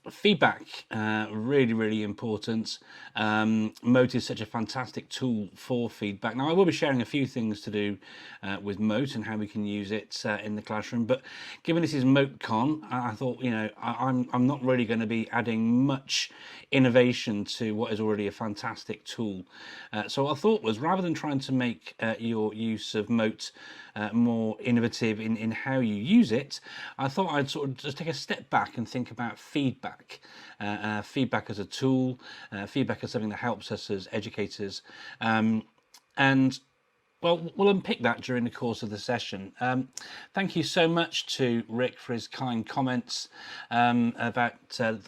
Feedback, really important. Mote is such a fantastic tool for feedback. Now, I will be sharing a few things to do with Mote and how we can use it in the classroom. But given this is MoteCon, I thought, I'm not really going to be adding much innovation to what is already a fantastic tool. So what I thought was, rather than trying to make your use of Mote more innovative in how you use it, I thought I'd sort of just take a step back and think about feedback. Feedback as a tool, feedback as something that helps us as educators. And well, we'll unpick that during the course of the session. Thank you so much to Rick for his kind comments about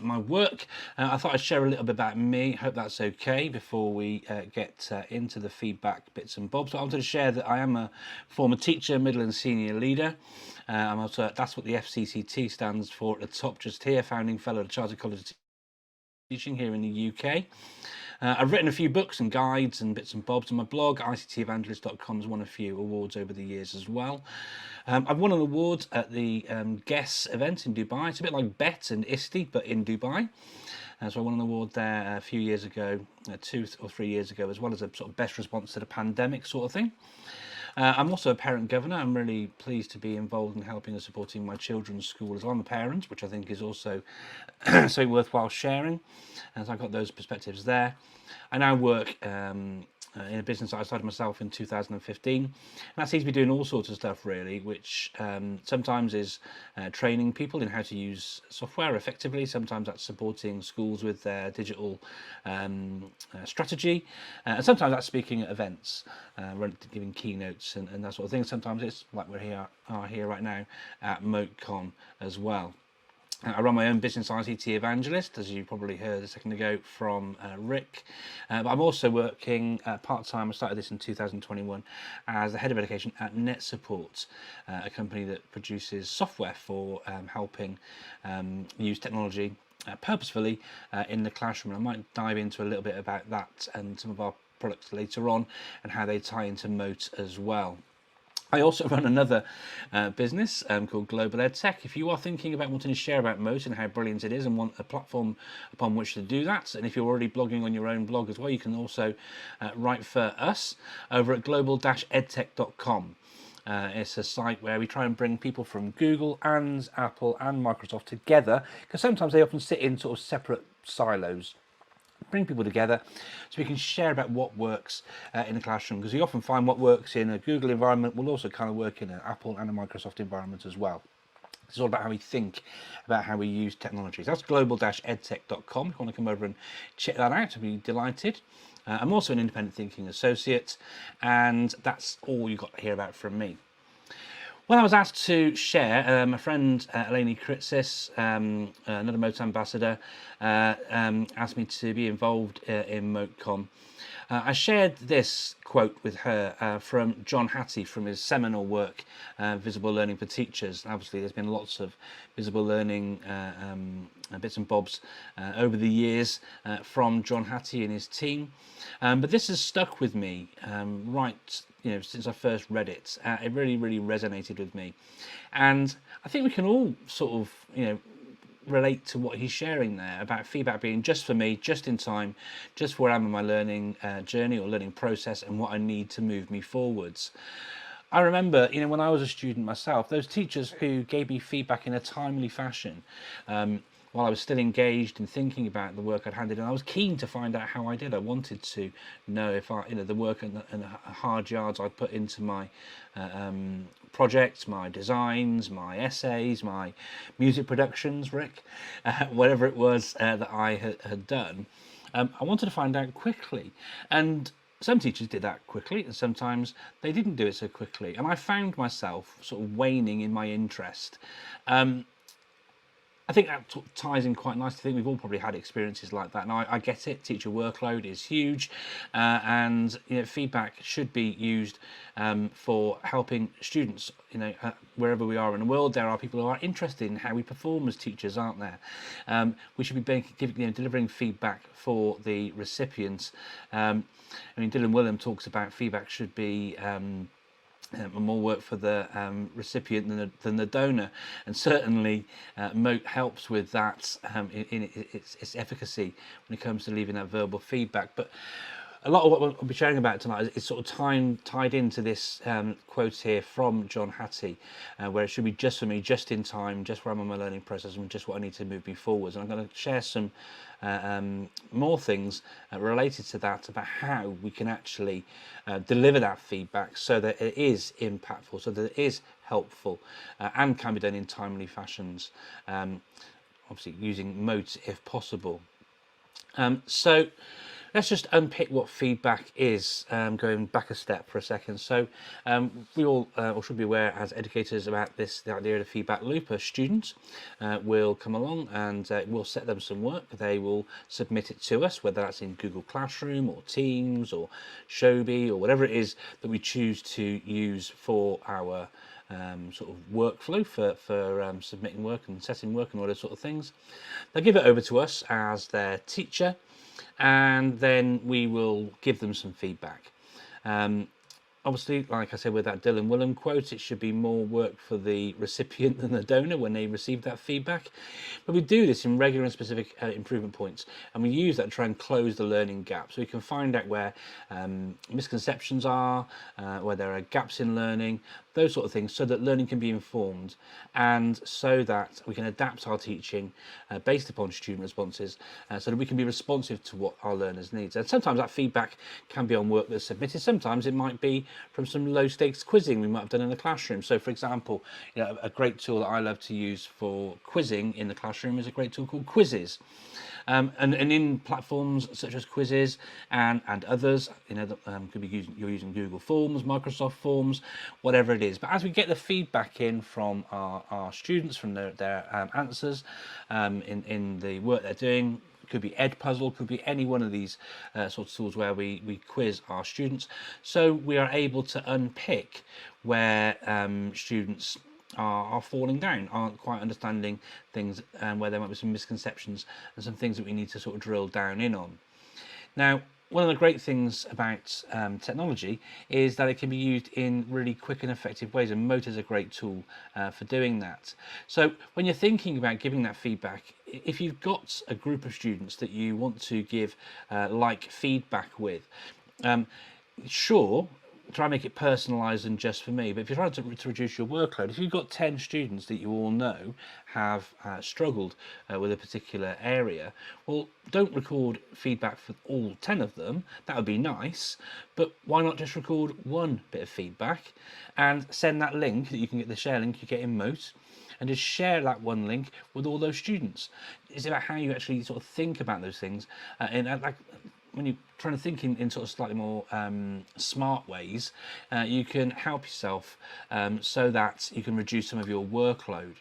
my work. I thought I'd share a little bit about me. Hope that's okay before we get into the feedback bits and bobs. I wanted to share that I am a former teacher, middle and senior leader. I'm also, that's what the FCCT stands for at the top just here, founding fellow of the Chartered College of Teaching here in the UK. I've written a few books and guides and bits and bobs on my blog. ICTEvangelist.com has won a few awards over the years as well. I've won an award at the Guess event in Dubai. It's a bit like Bet and ISTE, but in Dubai. So I won an award there a few years ago, 2 or 3 years ago, as well as a sort of best response to the pandemic sort of thing. I'm also a parent governor. I'm really pleased to be involved in helping and supporting my children's school as well. I'm a parent, which I think is also so worthwhile sharing. And so I've got those perspectives there. I now work in a business that I started myself in 2015. And that seems to be doing all sorts of stuff really, which sometimes is training people in how to use software effectively. Sometimes that's supporting schools with their digital strategy. And sometimes that's speaking at events, giving keynotes and that sort of thing. Sometimes it's like are here right now at MoteCon as well. I run my own business, ICT Evangelist, as you probably heard a second ago from Rick. But I'm also working part-time. I started this in 2021 as the head of education at NetSupport, a company that produces software for helping use technology purposefully in the classroom. And I might dive into a little bit about that and some of our products later on and how they tie into Mote as well. I also run another business called Global EdTech. If you are thinking about wanting to share about Mote and how brilliant it is and want a platform upon which to do that, and if you're already blogging on your own blog as well, you can also write for us over at global-edtech.com. It's a site where we try and bring people from Google and Apple and Microsoft together, because sometimes they often sit in sort of separate silos. Bring people together so we can share about what works in the classroom, because we often find what works in a Google environment will also kind of work in an Apple and a Microsoft environment as well. It's all about how we think about how we use technologies. That's global-edtech.com. If you want to come over and check that out, I'd be delighted. I'm also an independent thinking associate, and that's all you got to hear about from me. When I was asked to share, my friend Eleni Kritsis, another Mote ambassador, asked me to be involved in MoteCon. I shared this quote with her from John Hattie from his seminal work, Visible Learning for Teachers. Obviously, there's been lots of visible learning bits and bobs over the years from John Hattie and his team. But this has stuck with me since I first read it. It really resonated with me. And I think we can all sort of, relate to what he's sharing there about feedback being just for me, just in time, just where I am in my learning journey or learning process and what I need to move me forwards. I remember, when I was a student myself, those teachers who gave me feedback in a timely fashion, while I was still engaged in thinking about the work I'd handed in, I was keen to find out how I did. I wanted to know if the work and the hard yards I'd put into my projects, my designs, my essays, my music productions, Rick, whatever it was that I had done. I wanted to find out quickly. And some teachers did that quickly, and sometimes they didn't do it so quickly. And I found myself sort of waning in my interest. I think that ties in quite nicely. I think we've all probably had experiences like that. Now, I get it. Teacher workload is huge, and feedback should be used for helping students. Wherever we are in the world, there are people who are interested in how we perform as teachers, aren't there? We should be delivering feedback for the recipients. Dylan Willem talks about feedback should be more work for the recipient than the donor, and certainly Mote helps with that in its efficacy when it comes to leaving that verbal feedback. But a lot of what we'll be sharing about tonight is sort of tied into this quote here from John Hattie, where it should be just for me, just in time, just where I'm on my learning process, and just what I need to move me forwards. And I'm going to share some more things related to that, about how we can actually deliver that feedback so that it is impactful, so that it is helpful, and can be done in timely fashions, obviously using Mote if possible. So let's just unpick what feedback is, going back a step for a second. So we all or should be aware as educators about this, the idea of the feedback loop. A student will come along and we'll set them some work. They will submit it to us, whether that's in Google Classroom or Teams or Shobi or whatever it is that we choose to use for our sort of workflow for submitting work and setting work and all those sort of things. They'll give it over to us as their teacher, and then we will give them some feedback. Obviously, like I said, with that Dylan Willem quote, it should be more work for the recipient than the donor when they receive that feedback. But we do this in regular and specific improvement points, and we use that to try and close the learning gap. So we can find out where misconceptions are, where there are gaps in learning, those sort of things, so that learning can be informed, and so that we can adapt our teaching based upon student responses, so that we can be responsive to what our learners need. And sometimes that feedback can be on work that's submitted. Sometimes it might be from some low stakes quizzing we might have done in the classroom. So for example, a great tool that I love to use for quizzing in the classroom is a great tool called Quizzes. And in platforms such as Quizzes and others, could be you're using Google Forms, Microsoft Forms, whatever it is. But as we get the feedback in from our students, from their answers in the work they're doing, could be Edpuzzle, could be any one of these sorts of tools where we quiz our students, so we are able to unpick where students are falling down, aren't quite understanding things, and where there might be some misconceptions and some things that we need to sort of drill down in on. Now, one of the great things about technology is that it can be used in really quick and effective ways, and Mote is a great tool for doing that. So when you're thinking about giving that feedback, if you've got a group of students that you want to give like feedback with, sure, try and make it personalised and just for me. But if you're trying to reduce your workload, if you've got 10 students that you all know have struggled with a particular area, well, don't record feedback for all 10 of them. That would be nice, but why not just record one bit of feedback and send that link that you can get, the share link you get in Mote, and just share that one link with all those students. It's about how you actually sort of think about those things, and like, when you're trying to think in sort of slightly more smart ways, you can help yourself so that you can reduce some of your workload.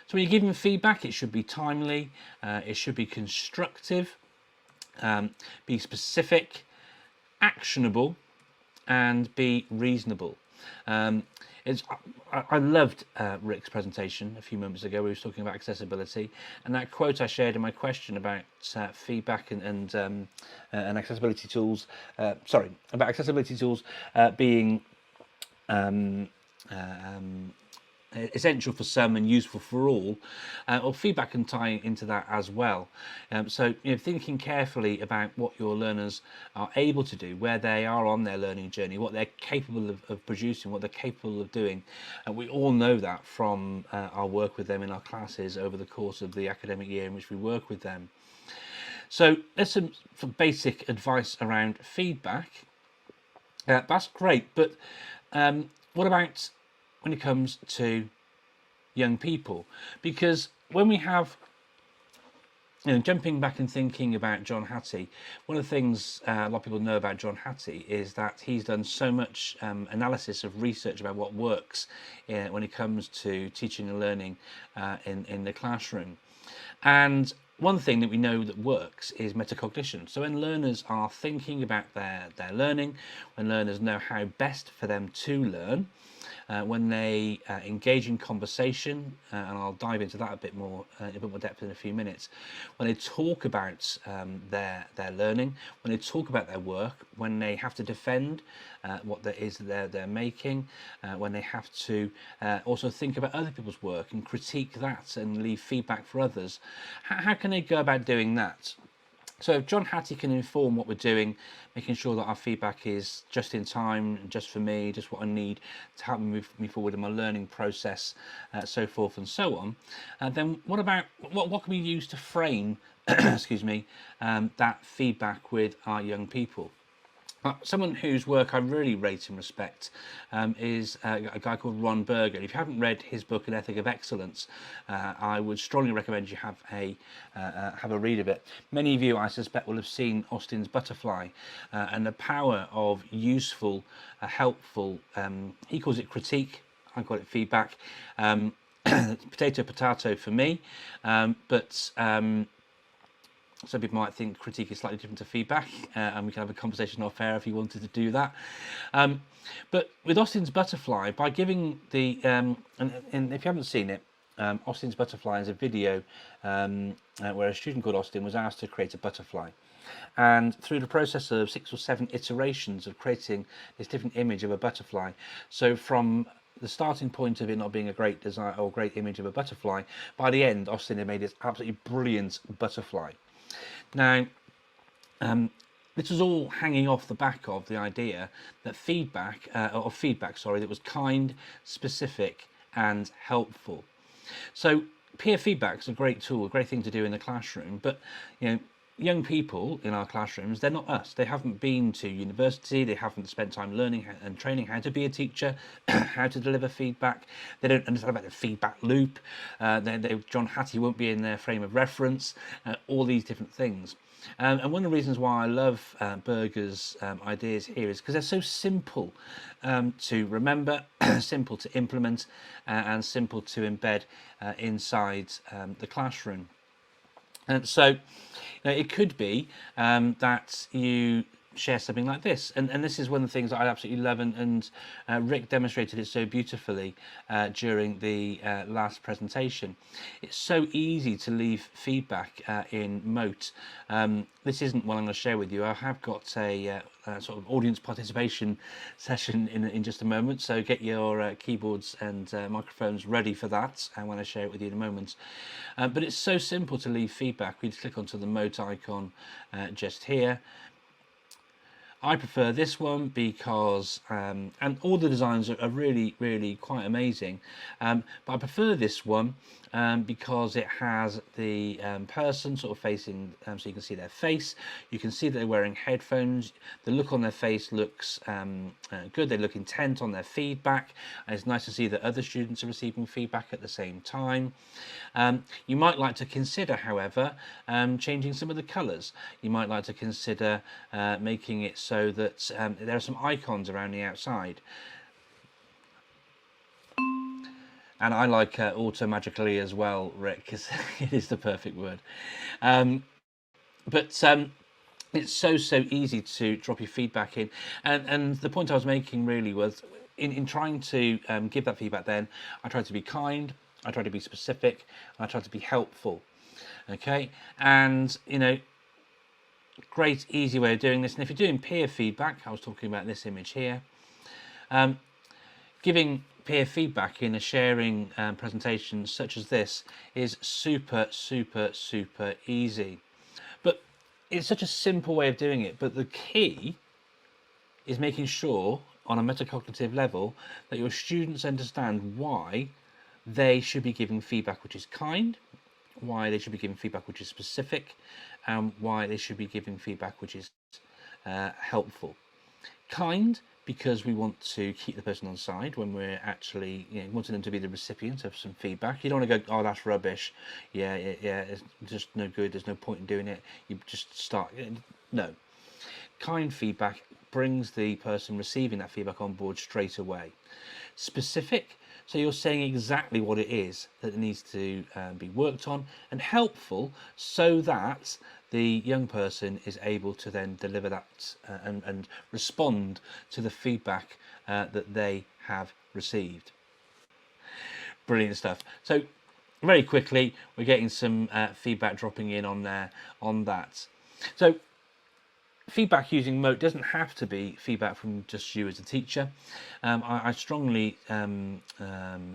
So when you're giving feedback, it should be timely, it should be constructive, be specific, actionable, and be reasonable. I loved Rick's presentation a few moments ago. We were talking about accessibility, and that quote I shared in my question about feedback and accessibility tools. About accessibility tools being essential for some and useful for all, or feedback can tie into that as well. So thinking carefully about what your learners are able to do, where they are on their learning journey, what they're capable of producing, what they're capable of doing. And we all know that from our work with them in our classes over the course of the academic year in which we work with them. So there's some basic advice around feedback. That's great, but what about when it comes to young people? Because when we have, jumping back and thinking about John Hattie, one of the things a lot of people know about John Hattie is that he's done so much analysis of research about what works when it comes to teaching and learning in the classroom. And one thing that we know that works is metacognition. So when learners are thinking about their learning, when learners know how best for them to learn, when they engage in conversation, and I'll dive into that a bit more in a bit more depth in a few minutes. When they talk about their learning, when they talk about their work, when they have to defend what that is they're making, when they have to also think about other people's work and critique that and leave feedback for others. How can they go about doing that? So if John Hattie can inform what we're doing, making sure that our feedback is just in time, just for me, just what I need to help me move me forward in my learning process, so forth and so on, then what about, what can we use to frame, excuse me, that feedback with our young people? Someone whose work I really rate and respect is a guy called Ron Berger. If you haven't read his book, An Ethic of Excellence, I would strongly recommend you have a read of it. Many of you, I suspect, will have seen Austin's Butterfly and the power of useful, helpful, he calls it critique, I call it feedback. Potato for me, but some people might think critique is slightly different to feedback, and we can have a conversation off air if you wanted to do that. But with Austin's Butterfly, by giving the, and if you haven't seen it, Austin's Butterfly is a video where a student called Austin was asked to create a butterfly. And through the process of 6 or 7 iterations of creating this different image of a butterfly, so from the starting point of it not being a great design or great image of a butterfly, by the end, Austin had made this absolutely brilliant butterfly. Now, this was all hanging off the back of the idea that feedback that was kind, specific, and helpful. So peer feedback is a great tool, a great thing to do in the classroom, but young people in our classrooms, they're not us. They haven't been to university, they haven't spent time learning and training how to be a teacher, how to deliver feedback. They don't understand about the feedback loop. John Hattie won't be in their frame of reference, all these different things. And one of the reasons why I love Berger's ideas here is because they're so simple to remember, simple to implement, and simple to embed inside the classroom. And so it could be that you share something like this, and this is one of the things that I absolutely love, and Rick demonstrated it so beautifully during the last presentation. It's so easy to leave feedback in Mote. This isn't what I'm going to share with you. I have got a sort of audience participation session in just a moment, so get your keyboards and microphones ready for that, and when I share it with you in a moment. But it's so simple to leave feedback. We just click onto the Mote icon just here. I prefer this one because, and all the designs are really, really quite amazing, but I prefer this one because it has the person sort of facing, so you can see their face, you can see that they're wearing headphones, the look on their face looks good, they look intent on their feedback, and it's nice to see that other students are receiving feedback at the same time. You might like to consider, however, changing some of the colours. You might like to consider making it so that there are some icons around the outside. And I like auto-magically as well, Rick, because it is the perfect word. But it's so easy to drop your feedback in. And the point I was making really was, in trying to give that feedback then, I tried to be kind, I tried to be specific, and I tried to be helpful. Okay, and great easy way of doing this. And if you're doing peer feedback, I was talking about this image here, giving peer feedback in a sharing presentation such as this is super easy. But it's such a simple way of doing it, but the key is making sure on a metacognitive level that your students understand why they should be giving feedback which is kind, why they should be giving feedback which is specific, and why they should be giving feedback which is helpful. Kind, because we want to keep the person on side when we're actually wanting them to be the recipient of some feedback. You don't want to go, oh, that's rubbish, yeah, it's just no good, there's no point in doing it, you just start. No, kind feedback brings the person receiving that feedback on board straight away. Specific, so you're saying exactly what it is that needs to be worked on, and helpful, so that the young person is able to then deliver that and respond to the feedback that they have received. Brilliant stuff. So very quickly, we're getting some feedback dropping in on there on that. So feedback using Mote doesn't have to be feedback from just you as a teacher. I strongly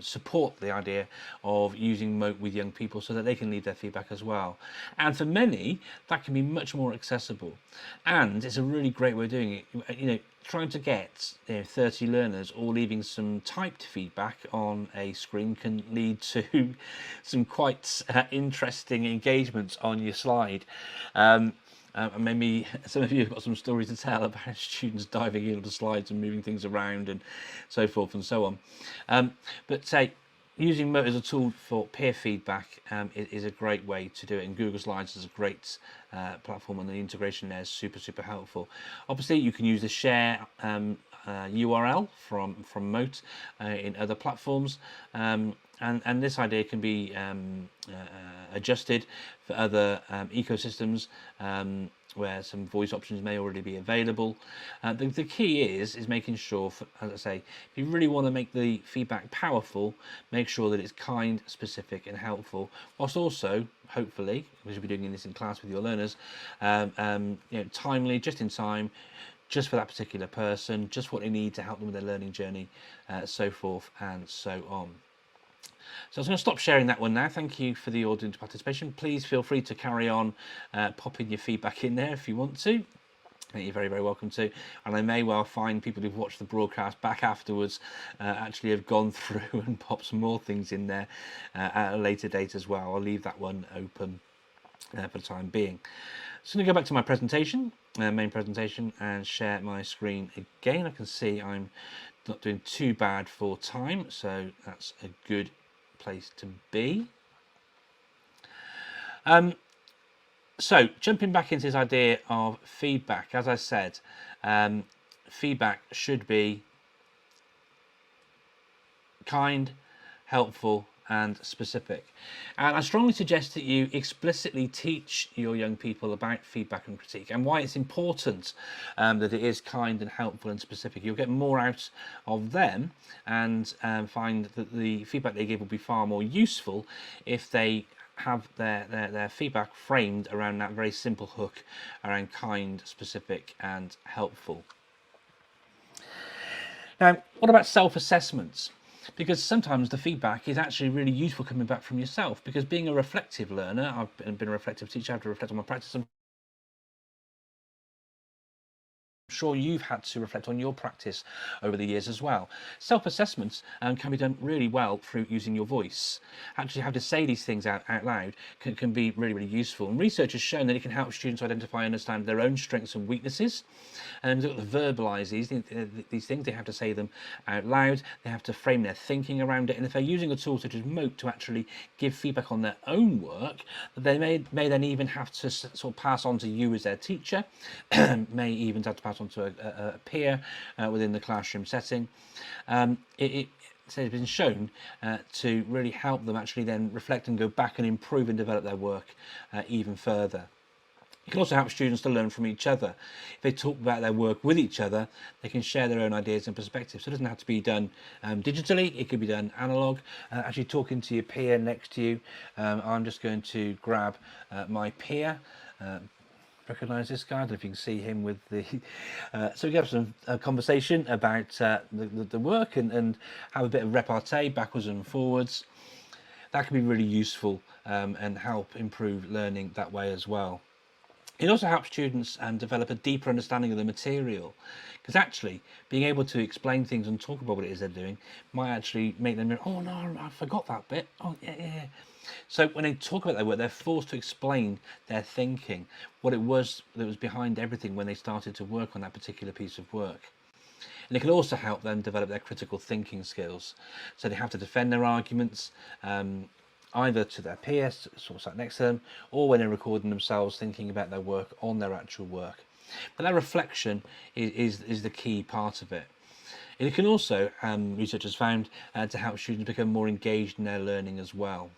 support the idea of using Mote with young people so that they can leave their feedback as well. And for many, that can be much more accessible. And it's a really great way of doing it. You know, trying to get 30 learners all leaving some typed feedback on a screen can lead to some quite interesting engagements on your slide. Maybe some of you have got some stories to tell about students diving into the slides and moving things around and so forth and so on. But say, using Mote as a tool for peer feedback is a great way to do it, and Google Slides is a great platform, and the integration there is super helpful. Obviously, you can use the share URL from Mote in other platforms, and this idea can be adjusted for other ecosystems where some voice options may already be available. The key is making sure, as I say, if you really want to make the feedback powerful, make sure that it's kind, specific and helpful, whilst also, hopefully, because you'll be doing this in class with your learners, timely, just in time, just for that particular person, just what they need to help them with their learning journey, so forth and so on. So I was going to stop sharing that one now. Thank you for the audience participation. Please feel free to carry on popping your feedback in there if you want to. You're very welcome to, and I may well find people who've watched the broadcast back afterwards actually have gone through and popped some more things in there at a later date as well. I'll leave that one open for the time being. So I'm going to go back to my presentation, main presentation, and share my screen again. I can see I'm not doing too bad for time, so that's a good place to be. So jumping back into this idea of feedback, as I said, feedback should be kind, helpful and specific, and I strongly suggest that you explicitly teach your young people about feedback and critique and why it's important that it is kind and helpful and specific. You'll get more out of them and find that the feedback they give will be far more useful if they have their feedback framed around that very simple hook around kind, specific and helpful. Now, what about self-assessments? Because sometimes the feedback is actually really useful coming back from yourself, because being a reflective learner, I've been a reflective teacher, I have to reflect on my practice. I'm sure you've had to reflect on your practice over the years as well. Self-assessments can be done really well through using your voice. Actually, how to say these things out loud can be really useful. And research has shown that it can help students identify and understand their own strengths and weaknesses. And to verbalise these things, they have to say them out loud. They have to frame their thinking around it. And if they're using a tool such as Mote to actually give feedback on their own work, they may then even have to sort of pass on to you as their teacher, may even have to pass on to a peer within the classroom setting. It has been shown to really help them actually then reflect and go back and improve and develop their work even further. It can also help students to learn from each other. If they talk about their work with each other, they can share their own ideas and perspectives. So it doesn't have to be done digitally, it could be done analog. Actually talking to your peer next to you. I'm just going to grab my peer. Recognise this guy? I don't know if you can see him with the... so we can have some conversation about the work and have a bit of repartee backwards and forwards. That can be really useful and help improve learning that way as well. It also helps students develop a deeper understanding of the material, because actually being able to explain things and talk about what it is they're doing might actually make them, oh no, I forgot that bit. Oh yeah. So when they talk about their work, they're forced to explain their thinking, what it was that was behind everything when they started to work on that particular piece of work. And it can also help them develop their critical thinking skills. So they have to defend their arguments, either to their peers, sort of sat next to them, or when they're recording themselves thinking about their work on their actual work. But that reflection is the key part of it. And it can also, research has found, to help students become more engaged in their learning as well.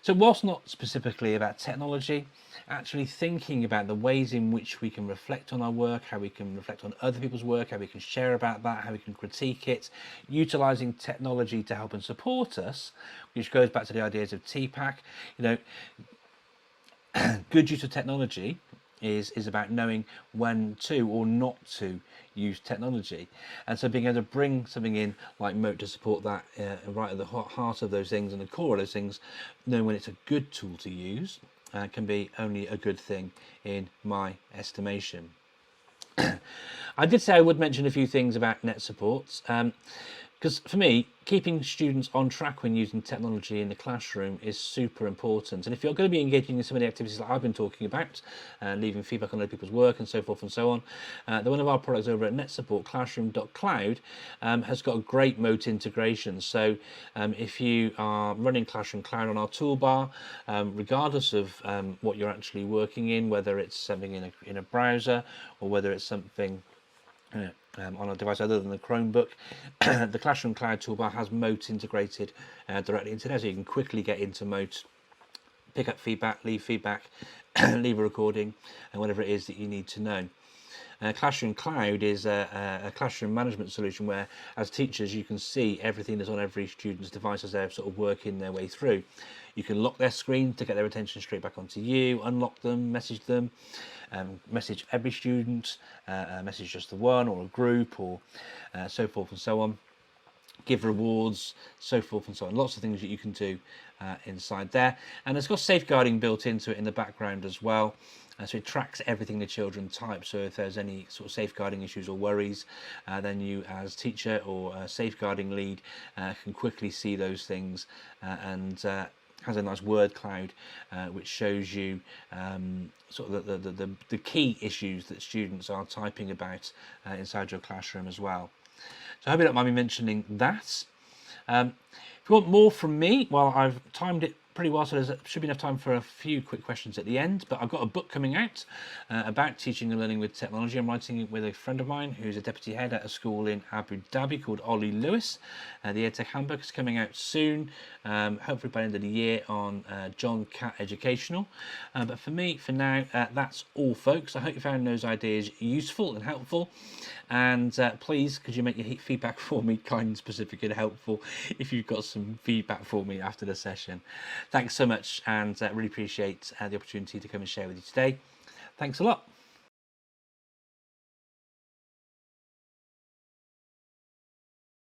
So whilst not specifically about technology, actually thinking about the ways in which we can reflect on our work, how we can reflect on other people's work, how we can share about that, how we can critique it, utilising technology to help and support us, which goes back to the ideas of TPAC. You know, good use of technology is about knowing when to or not to use technology, and so being able to bring something in like Mote to support that right at the heart of those things and the core of those things, knowing when it's a good tool to use can be only a good thing in my estimation. I did say I would mention a few things about NetSupport, because for me, keeping students on track when using technology in the classroom is super important. And if you're going to be engaging in some of the activities that I've been talking about, leaving feedback on other people's work and so forth and so on, one of our products over at NetSupport, Classroom.cloud, has got a great Mote integration. So if you are running Classroom Cloud on our toolbar, regardless of what you're actually working in, whether it's something in a browser or whether it's something on a device other than the Chromebook, the Classroom Cloud toolbar has Mote integrated directly into there, so you can quickly get into Mote, pick up feedback, leave leave a recording, and whatever it is that you need to know. Classroom Cloud is a classroom management solution where, as teachers, you can see everything that's on every student's device as they're sort of working their way through. You can lock their screen to get their attention straight back onto you, unlock them, message every student, message just the one or a group, or so forth and so on. Give rewards, so forth and so on. Lots of things that you can do inside there. And it's got safeguarding built into it in the background as well. So it tracks everything the children type. So if there's any sort of safeguarding issues or worries, then you as teacher or safeguarding lead can quickly see those things and has a nice word cloud which shows you sort of the key issues that students are typing about inside your classroom as well. So I hope you don't mind me mentioning that. If you want more from me, well, I've timed it pretty well, so there should be enough time for a few quick questions at the end. But I've got a book coming out about teaching and learning with technology. I'm writing it with a friend of mine who's a deputy head at a school in Abu Dhabi called Ollie Lewis. The EdTech Handbook is coming out soon, hopefully by the end of the year, on John Catt Educational. But for me, for now, that's all, folks. I hope you found those ideas useful and helpful. And please, could you make your feedback for me kind, specific and helpful if you've got some feedback for me after the session. Thanks so much, and really appreciate the opportunity to come and share with you today. Thanks a lot.